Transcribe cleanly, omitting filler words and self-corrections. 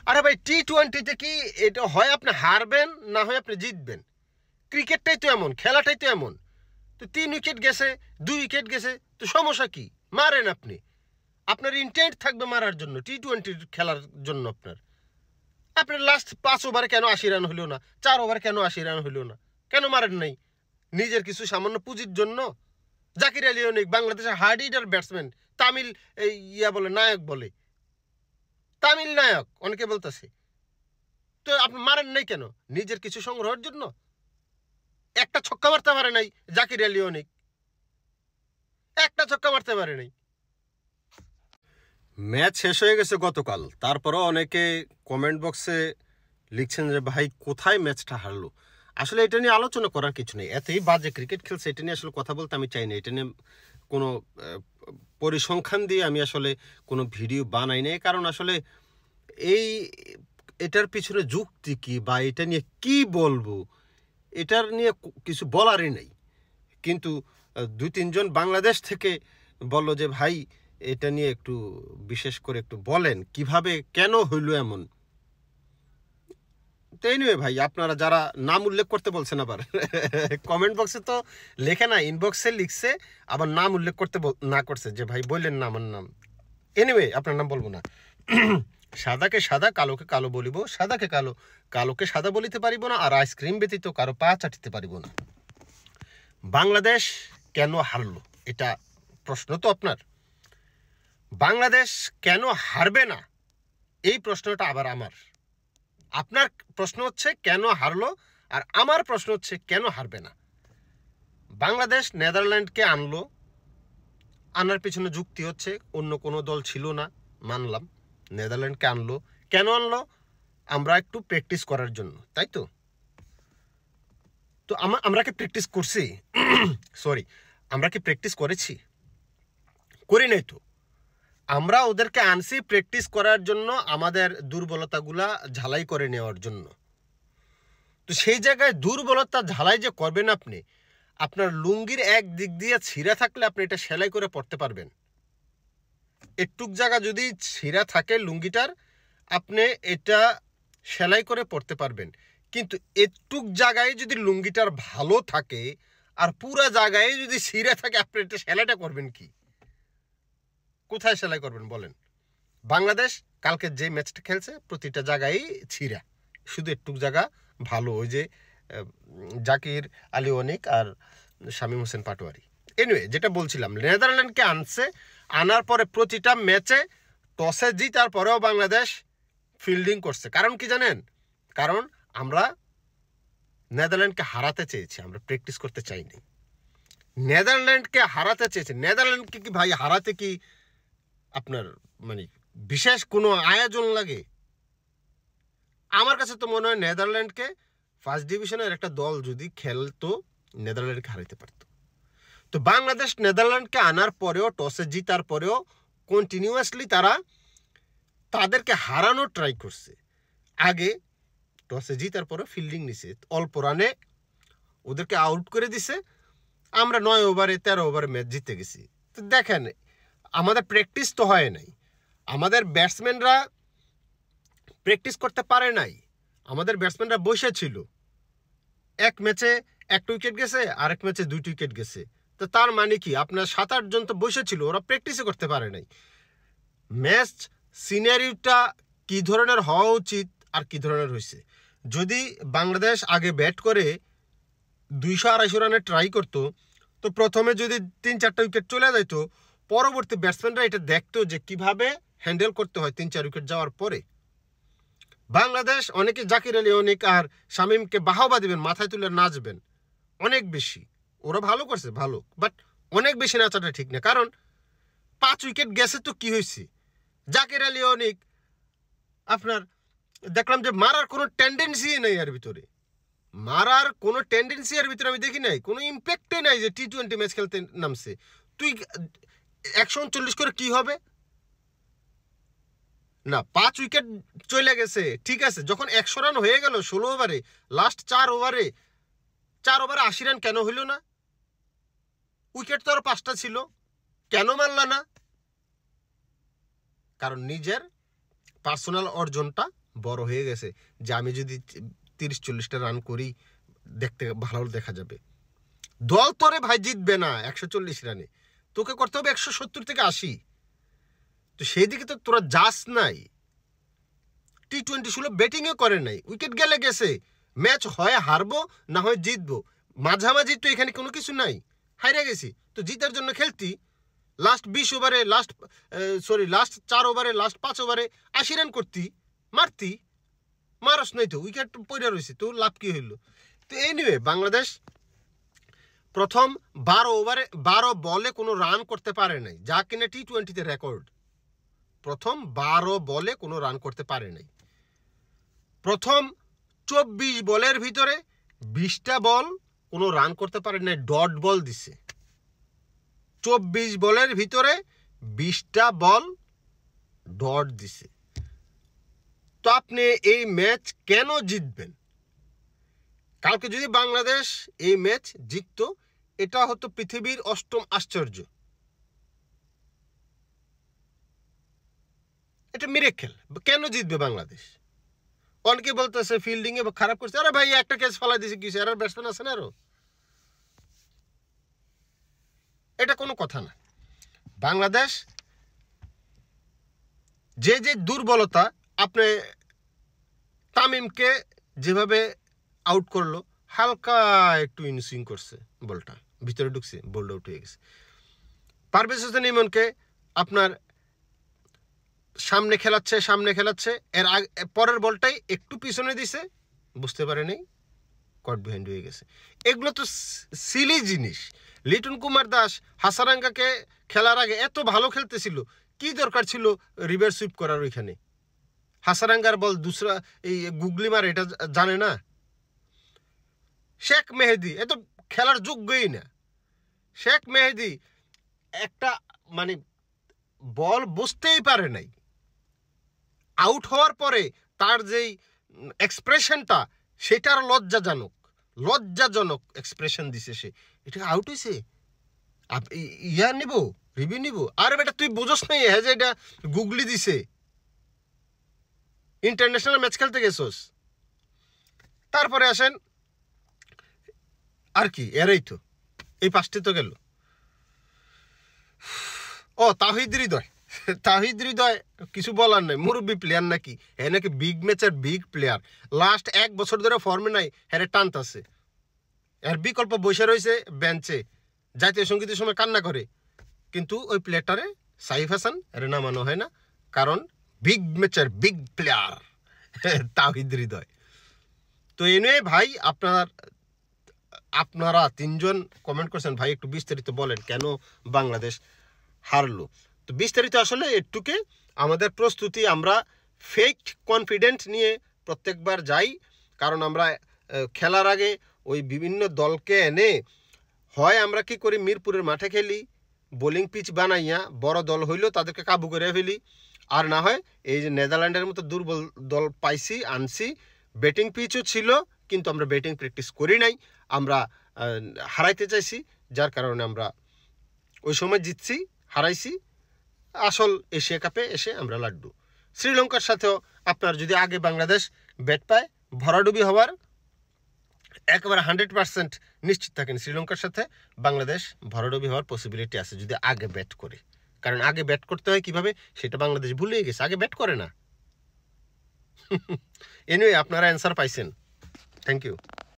আরে ভাই টি-20তে কি এটা হয় আপনি হারবেন না হয় আপনি জিতবেন? ক্রিকেটটাই তো এমন, খেলাটাই তো এমন। তো 3 উইকেট গেছে, 2 উইকেট গেছে, তো সমস্যা কি? মারেন আপনি। আপনার ইন্টেন্ট থাকবে মারার জন্য, টি-20 খেলার জন্য আপনার লাস্ট 5 ওভারে কেন 80 রান হইল না? 4 ওভারে কেন 80 রান হইল না? কেন মারেন নাই? নিজের কিছু সামান্য পুঁজির জন্য? জাকির আলী অনেক বাংলাদেশের হার্ড হিটার ব্যাটসম্যান, তামিল বলে নায়ক বলে, তামিল নায়ক অনেকে বলতেছে। তো আপনি মারেন নাই কেন? নিজের কিছু সংগ্রহের জন্য? একটা ছক্কা মারতে পারে নাই জাকির আলী অনেক, একটা ছক্কা মারতে পারে নাই। ম্যাচ শেষ হয়ে গেছে গতকাল, তারপরও অনেকে কমেন্ট বক্সে লিখছেন যে ভাই কোথায় ম্যাচটা হারলো। আসলে এটা নিয়ে আলোচনা করার কিছু নেই, এতই বাজে ক্রিকেট খেলছে, এটা নিয়ে আসলে কথা বলতে আমি চাই না। এটা নিয়ে কোনো পরিসংখ্যান দিয়ে আমি আসলে কোনো ভিডিও বানাই নাই, কারণ আসলে এটার পিছনে যুক্তি কি বা এটা নিয়ে কি বলবো, এটার নিয়ে কিছু বলারই নেই। কিন্তু 2-3 জন বাংলাদেশ থেকে বলল যে ভাই এটা নিয়ে একটু বিশেষ করে একটু বলেন কিভাবে কেন হইল এমন। তো এনিওয়ে ভাই, আপনারা যারা নাম উল্লেখ করতে বলছেন, আবার কমেন্ট বক্সে তো লেখে না, ইনবক্সে লিখছে, আবার নাম উল্লেখ করতে না করছে যে ভাই বললেন না আমার নাম। এনিওয়ে আপনার নাম বলবো না। সাদাকে সাদা কালোকে কালো বলিব, সাদাকে কালো কালোকে সাদা বলিতে পারিব না, আর আইসক্রিম ব্যতীত কারো পা চাটিতে পারিব না। বাংলাদেশ কেন হারলো, এটা প্রশ্ন তো আপনার। বাংলাদেশ কেন হারবে না, এই প্রশ্নটা আবার আমার। আপনার প্রশ্ন হচ্ছে কেন হারলো, আর আমার প্রশ্ন হচ্ছে কেন হারবে না। বাংলাদেশ নেদারল্যান্ডকে আনলো, আনার পিছনে যুক্তি হচ্ছে অন্য কোনো দল ছিল না, মানলাম। নেদারল্যান্ডকে আনলো, কেন আনলো? আমরা একটু প্র্যাকটিস করার জন্য, তাই তো? তো আমরা কি প্র্যাকটিস করছি? সরি, আমরা কি প্র্যাকটিস করেছি? করি নাই তো। আমরা ওদেরকে আনছি প্র্যাকটিস করার জন্য, আমাদের দুর্বলতাগুলা ঝালাই করে নেওয়ার জন্য। তো সেই জায়গায় দুর্বলতা ঝালাই যে করবেন আপনি, আপনার লুঙ্গির এক দিক দিয়ে ছিঁড়া থাকলে আপনি এটা সেলাই করে পরতে পারবেন। একটুক জায়গা যদি ছিঁড়া থাকে লুঙ্গিটার, আপনি এটা সেলাই করে পরতে পারবেন। কিন্তু একটুক জায়গায় যদি লুঙ্গিটার ভালো থাকে আর পুরা জায়গায় যদি ছিঁড়া থাকে, আপনি এটা সেলাইটা করবেন কি? কোথায় সেলাই করবেন বলেন? বাংলাদেশ কালকে যে ম্যাচটা খেলছে প্রতিটা জায়গায় ছিঁড়া, শুধু একটুক জায়গা ভালো, ওই যে জাকির আলী অনিক আর শামীম হোসেন পাটোয়ারি। এনিওয়ে যেটা বলছিলাম, নেদারল্যান্ডকে আনছে, আনার পরে প্রতিটা ম্যাচে টসে জিতার পরেও বাংলাদেশ ফিল্ডিং করছে। কারণ কি জানেন? কারণ আমরা নেদারল্যান্ডকে হারাতে চেয়েছি, আমরা প্র্যাকটিস করতে চাইনি। নেদারল্যান্ডকে হারাতে চেয়েছে। নেদারল্যান্ডকে কি ভাই হারাতে কি আপনার মানে বিশেষ কোনো আয়োজন লাগে? আমার কাছে তো মনে হয় নেদারল্যান্ডকে ফার্স্ট ডিভিশনের একটা দল যদি খেলতো, নেদারল্যান্ডকে হারাইতে পারতো। তো বাংলাদেশ নেদারল্যান্ডকে আনার পরেও, টসে জিতার পরেও কন্টিনিউয়াসলি তারা তাদেরকে হারানোর ট্রাই করছে। আগে টসে জিতার পরে ফিল্ডিং নিছে, অল্প রানে ওদেরকে আউট করে দিছে, আমরা 9 ওভারে 13 ওভারে ম্যাচ জিতে গেছি। তো দেখেন, আমাদের প্র্যাকটিস তো হয় নাই, আমাদের ব্যাটসম্যানরা প্র্যাকটিস করতে পারে নাই, আমাদের ব্যাটসম্যানরা বসে ছিল। এক ম্যাচে 1 উইকেট গেছে, আরেক ম্যাচে 2 উইকেট গেছে। তো তার মানে কি, আপনার 7-8 জন তো বসে ছিল, ওরা প্র্যাকটিসই করতে পারে নাই। ম্যাচ সিনারিওটা কি ধরনের হওয়া উচিত আর কি ধরনের হয়েছে, যদি বাংলাদেশ আগে ব্যাট করে 200-250 রানে ট্রাই করতো, তো প্রথমে যদি 3-4টা উইকেট চলে যেত, পরবর্তী ব্যাটসম্যানরা এটা দেখতো যে কিভাবে হ্যান্ডেল করতে হয় 3-4 উইকেট যাওয়ার পরে। বাংলাদেশ অনেকে জাকির আলী অনেক আর শামীমকে বাহবা দিবেন, মাথায় তুলে নাচবেন অনেক বেশি, ওরা ভালো করছে ভালো, বাট অনেক বেশি নাচাটা ঠিক না। কারণ 5 উইকেট গেছে তো কি হয়েছে? জাকির আলী অনেক আপনার দেখলাম যে মারার কোনো টেন্ডেন্সি নেই এর ভিতরে, মারার কোনো টেন্ডেন্সি এর ভিতরে আমি দেখি নাই, কোনো ইম্প্যাক্টই নাই যে টি-20 ম্যাচ খেলতে নামছে। তুই 139 করে কি হবে না? 5 উইকেট চলে গেছে, ঠিক আছে, যখন 100 রান হয়ে গেল 16 ওভারে, লাস্ট 4 ওভারে 80 রান কেন হইল না? উইকেট তো আরো 5টা ছিল, কেন মারলা না? কারণ নিজের পার্সোনাল অর্জনটা বড় হয়ে গেছে যে আমি যদি 30-40টা রান করি দেখতে ভালো দেখা যাবে। দল তোরে ভাই জিতবে না 140 রানে, তোকে করতে হবে 170 থেকে 80। তো সেই দিকে তো তোরা যাস নাই। T20 ছিল ব্যাটিংও করে নাই, উইকেট গেলে গেছে, ম্যাচ হয় হারবো না হয় জিতবো, মাঝামাঝি তো এখানে কোনো কিছু নাই। হাইরে গেছি তো জিতার জন্য খেলতি, লাস্ট 20 ওভারে লাস্ট 4 ওভারে লাস্ট 5 ওভারে 80 রান করতি, মারতি, মারস নাই তো, উইকেট পড়ে রয়েছে, তো লাভ কি হইল? তো এনিওয়ে বাংলাদেশ প্রথম 12 বলে কোনো রান করতে পারে নাই, যা কিনা T20-তে রেকর্ড। প্রথম 12 বলে কোনো রান করতে পারে নাই। প্রথম 24 বলের ভিতরে 20টা বল কোনো রান করতে পারে নাই, ডট বল দিছে। 24 বলের ভিতরে 20টা বল ডট দিছে। তো আপনি এই ম্যাচ কেন জিতবেন? কালকে যদি বাংলাদেশ এই ম্যাচ জিততো, এটা হতো পৃথিবীর 8ম আশ্চর্য, এটা মিরাক্কেল। কেন জিতবে বাংলাদেশ? অনেকে বলতেছে ফিল্ডিং এ খারাপ করছে, আরে ভাই একটা ক্যাচ ফলাই দিয়েছে, কিছু আর ব্যাটসম্যান আছে না আরো, এটা কোনো কথা না। বাংলাদেশ যে দুর্বলতা, আপনি তামিমকে যেভাবে আউট করলো, হালকা একটু ইনসুইং করছে, বলটা ভিতরে ঢুকছে, বোল্ড আউট হয়ে গেছে। পারভেজ হোসেন ইমনকে আপনার সামনে খেলাচ্ছে, এর পরের বলটাই একটু পিছনে দিছে, বুঝতে পারে নাই, কট বিহাইন্ড হয়ে গেছে। এগুলো তো সিলি জিনিস। লিটন কুমার দাস হাসারাঙ্গাকে খেলার আগে এত ভালো খেলতেছিল, কি দরকার ছিল রিভার্স সুইপ করার? ওইখানে হাসারাঙ্গার বল দুসরা এই গুগলি মার, এটা জানে না? শেখ মেহেদি এত খেলার যোগ্যই না। শেখ মেহেদি একটা মানে বল বুঝতেই পারে নাই, আউট হওয়ার পরে তার যেই এক্সপ্রেশনটা, সেটার লজ্জাজনক এক্সপ্রেশন দিছে সে। এটা আউট হয়েছে, রিভিউ নিব? আরে বেটা তুই বুঝস নাই হ্যাঁ যে এটা গুগলি দিছে, ইন্টারন্যাশনাল ম্যাচ খেলতে গেছোস। তারপরে আসেন আর কি, এরাই তো এই 5টি তো গেল। ও তাহিদ হৃদয় কিছু বলার নাই, মুরব্বী প্লেয়ার নাকি, হ্যাঁ নাকি বিগ ম্যাচের বিগ প্লেয়ার, লাস্ট 1 বছর ধরে ফর্মে নাই, হ্যাঁ টানতাছে। এর বিকল্প বসে রয়েছে বেঞ্চে, জাতীয় সঙ্গীতের সময় কান্না করে, কিন্তু ওই প্লেয়ারটারে সাইফ হাসান এর নামানো হয় না, কারণ বিগ ম্যাচের বিগ প্লেয়ার তাহিদ হৃদয়। তো এনে ভাই আপনারা 3জন কমেন্ট করছেন, ভাই একটু বিস্তারিত বলেন কেন বাংলাদেশ হারলো। তো বিস্তারিত আসলে একটুকে আমাদের প্রস্তুতি, আমরা ফেক কনফিডেন্ট নিয়ে প্রত্যেকবার যাই, কারণ আমরা খেলার আগে ওই বিভিন্ন দলকে এনে হয় আমরা কি করি, মিরপুরের মাঠে খেলি, বোলিং পিচ বানাইয়া বড় দল হইলেও তাদেরকে কাবু করে ফেলি, আর না হয় এই যে নেদারল্যান্ডের মতো দুর্বল দল আনছি, ব্যাটিং পিচও ছিল কিন্তু আমরা ব্যাটিং প্র্যাকটিস করি নাই, আমরা হারাইতে চাইছি, যার কারণে আমরা ওই সময় জিতছি, হারাইছি, আসল এশিয়া কাপে এসে আমরা লাড্ডু। শ্রীলঙ্কার সাথেও আপনার যদি আগে বাংলাদেশ ব্যাট পায়, ভরাডুবি হওয়ার একেবারে 100% নিশ্চিত থাকেন, শ্রীলঙ্কার সাথে বাংলাদেশ ভরাডুবি হওয়ার পসিবিলিটি আছে যদি আগে ব্যাট করে। কারণ আগে ব্যাট করতে হয় কিভাবে সেটা বাংলাদেশ ভুলে গেছে, আগে ব্যাট করে না। এনিওয়ে আপনারা অ্যান্সার পাইছেন, থ্যাংক ইউ।